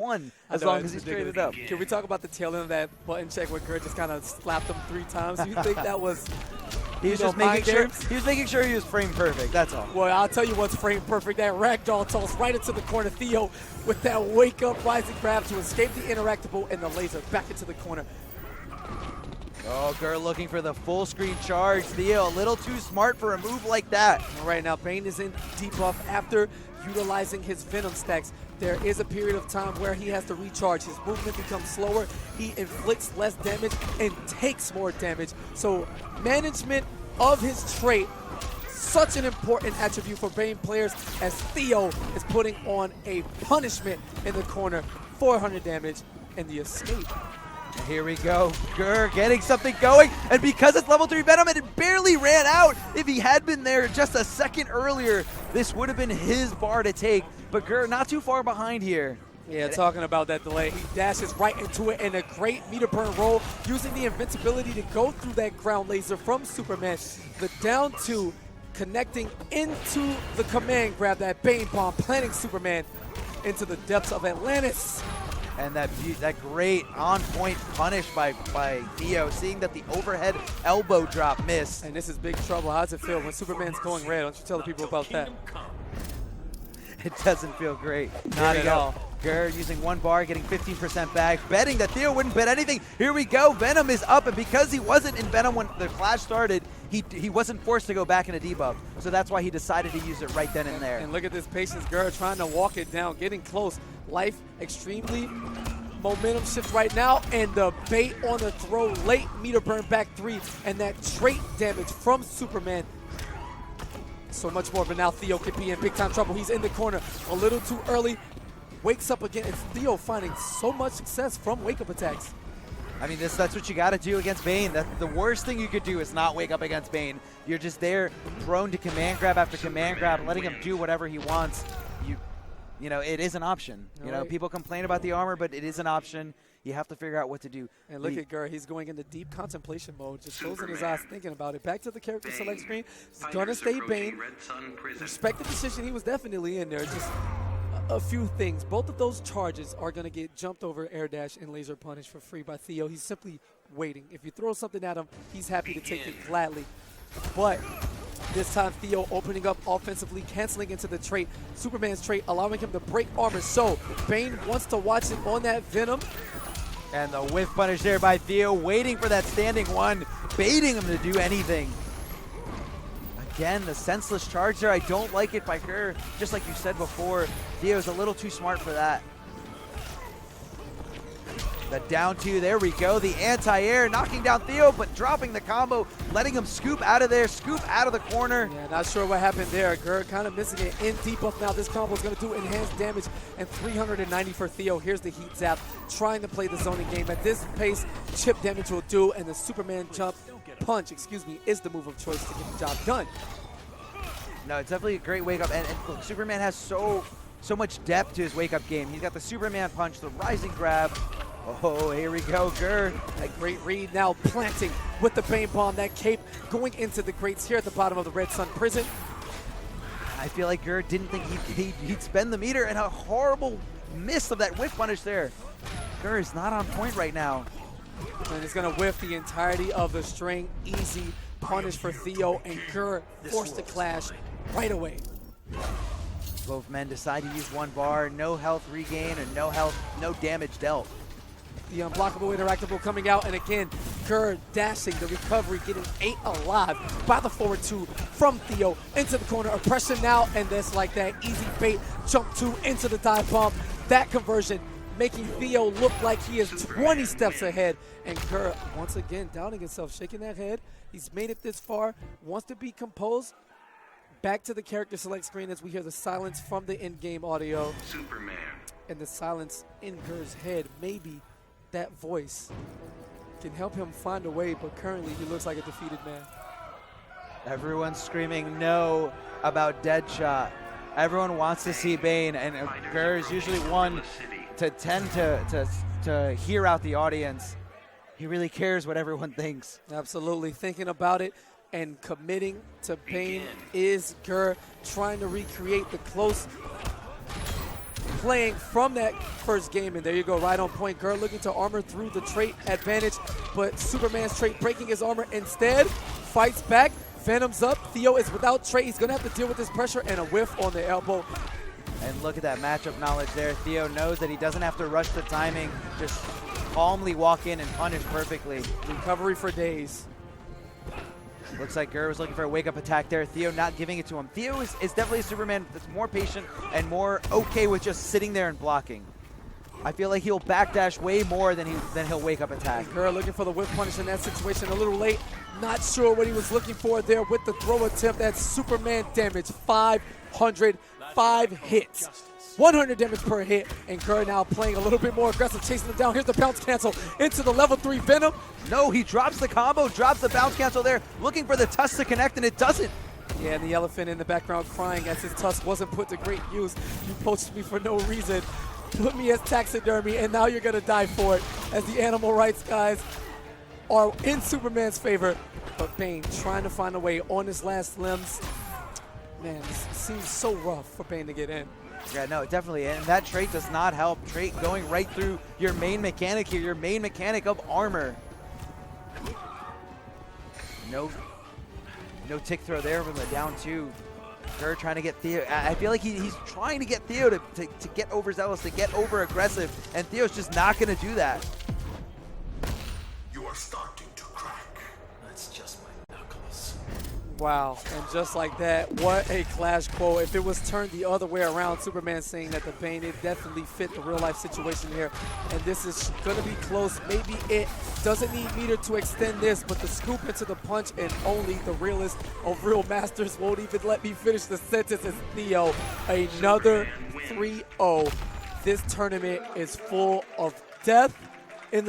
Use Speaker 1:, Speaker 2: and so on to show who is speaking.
Speaker 1: one as long as he's traded up.
Speaker 2: Can we talk about the tail end of that button check where Gert just kind of slapped him 3 times? Do you think that was
Speaker 1: He was just making sure he was frame perfect, that's all.
Speaker 2: Well, I'll tell you what's frame perfect. That ragdoll toss right into the corner. Theo with that wake-up rising grab to escape the interactable and the laser back into the corner.
Speaker 1: Oh, Gert looking for the full screen charge. Theo a little too smart for a move like that.
Speaker 2: All right, now Bane is in debuff after utilizing his Venom stacks. There is a period of time where he has to recharge. His movement becomes slower. He inflicts less damage and takes more damage. So management of his trait, such an important attribute for Bane players as Theo is putting on a punishment in the corner. 400 damage and the escape.
Speaker 1: Here we go, Gert getting something going, and because it's level 3 Venom and it barely ran out, if he had been there just a second earlier, this would have been his bar to take, but Gert not too far behind here.
Speaker 2: Yeah, talking about that delay, he dashes right into it in a great meter burn roll, using the invincibility to go through that ground laser from Superman. The down 2 connecting into the command grab, that Bane bomb, planting Superman into the depths of Atlantis.
Speaker 1: And that great on-point punish by Theo, seeing that the overhead elbow drop missed.
Speaker 2: And this is big trouble. How does it feel when Superman's going red? Why don't you tell the people about that?
Speaker 1: It doesn't feel great. Not at all. Gert using 1 bar, getting 15% back, betting that Theo wouldn't bet anything. Here we go. Venom is up, and because he wasn't in Venom when the clash started, he wasn't forced to go back into debuff. So that's why he decided to use it right then and there.
Speaker 2: And look at this patience, Gert trying to walk it down, getting close. Life extremely momentum shift right now, and the bait on the throw, late meter burn back 3, and that trait damage from Superman. So much more, but now Theo could be in big time trouble. He's in the corner a little too early. Wakes up again. It's Theo finding so much success from wake-up attacks.
Speaker 1: I mean, that's what you got to do against Bane. The worst thing you could do is not wake up against Bane. You're just there, prone to command grab after command grab, letting him do whatever he wants. You know, it is an option. You know, people complain about the armor, but it is an option. You have to figure out what to do.
Speaker 2: And look at Gert, he's going into deep contemplation mode, just closing his eyes, thinking about it. Back to the character select screen. He's gonna stay Bane. Respect the decision, he was definitely in there. Just a few things. Both of those charges are gonna get jumped over air dash and laser punish for free by Theo. He's simply waiting. If you throw something at him, he's happy to take it gladly. But this time Theo opening up offensively, canceling into the trait, Superman's trait, allowing him to break armor. So Bane wants to watch it on that Venom.
Speaker 1: And the whiff punish there by Theo, waiting for that standing 1, baiting him to do anything. Again, the senseless charge there, I don't like it by Gert. Just like you said before, Theo's a little too smart for that. The down 2, there we go. The anti-air knocking down Theo, but dropping the combo, letting him scoop out of there, scoop out of the corner.
Speaker 2: Yeah, not sure what happened there. Gert kind of missing it in debuff now. This combo is going to do enhanced damage and 390 for Theo. Here's the heat zap, trying to play the zoning game. At this pace, chip damage will do, and the Superman punch, is the move of choice to get the job done.
Speaker 1: No, it's definitely a great wake up, and look, Superman has so much depth to his wake up game. He's got the Superman punch, the rising grab. Oh, here we go, Gert.
Speaker 2: A great read now, planting with the Bane bomb. That cape going into the grates here at the bottom of the Red Sun prison.
Speaker 1: I feel like Gert didn't think he'd spend the meter, and a horrible miss of that whiff punish there. Gert is not on point right now.
Speaker 2: And he's going to whiff the entirety of the string. Easy punish for Theo, and Gert forced to clash right away.
Speaker 1: Both men decide to use 1 bar, no health regain, and no damage dealt.
Speaker 2: The unblockable interactable coming out, and again, Gert dashing the recovery, getting 8 alive by the forward 2 from Theo into the corner. Oppression now, and that's like that easy bait, jump 2 into the dive bomb. That conversion making Theo look like he is 20 steps ahead. And Gert, once again, doubting himself, shaking that head. He's made it this far, wants to be composed. Back to the character select screen as we hear the silence from the in-game audio.
Speaker 3: Superman.
Speaker 2: And the silence in Gert's head, maybe that voice can help him find a way, but currently he looks like a defeated man.
Speaker 1: Everyone's screaming no about Deadshot. Everyone wants to see Bane, and Gert is usually one to tend to hear out the audience. He really cares what everyone thinks.
Speaker 2: Absolutely, thinking about it and committing to Bane is Gert, trying to recreate the close playing from that first game. And there you go, right on point. Gurr looking to armor through the trait advantage, but Superman's trait breaking his armor instead. Fights back. Venom's up. Theo is without trait. He's going to have to deal with this pressure and a whiff on the elbow.
Speaker 1: And look at that matchup knowledge there. Theo knows that he doesn't have to rush the timing. Just calmly walk in and punish perfectly.
Speaker 2: Recovery for days.
Speaker 1: Looks like Gurr was looking for a wake-up attack there. Theo not giving it to him. Theo is definitely a Superman that's more patient and more okay with just sitting there and blocking. I feel like he'll backdash way more than he'll wake-up attack.
Speaker 2: Gurr looking for the whip punish in that situation. A little late. Not sure what he was looking for there with the throw attempt. That's Superman damage. 505 hits. 100 damage per hit, and Gurr now playing a little bit more aggressive, chasing him down. Here's the bounce cancel into the level 3 Venom.
Speaker 1: No, he drops the combo, drops the bounce cancel there, looking for the tusk to connect, and it doesn't.
Speaker 2: Yeah, and the elephant in the background crying as his tusk wasn't put to great use. You poached me for no reason, put me as taxidermy, and now you're gonna die for it, as the animal rights guys are in Superman's favor. But Bane trying to find a way on his last limbs. Man, this seems so rough for Bane to get in.
Speaker 1: Yeah, no, definitely, and that trait does not help. Trait going right through your main mechanic here, your main mechanic of armor. No tick throw there from the down 2. Gurr trying to get Theo. I feel like he's trying to get Theo to get overzealous, to get over aggressive, and Theo's just not going to do that.
Speaker 3: You are starting to crack. That's just my knuckles.
Speaker 2: Wow, and just like that, what a Clash quote. If it was turned the other way around, Superman saying that the Bane, it definitely fit the real life situation here. And this is gonna be close. Maybe it doesn't need Meter to extend this, but the scoop into the punch, and only the realest of real masters won't even let me finish the sentence, is Theo. Another 3-0. This tournament is full of death in the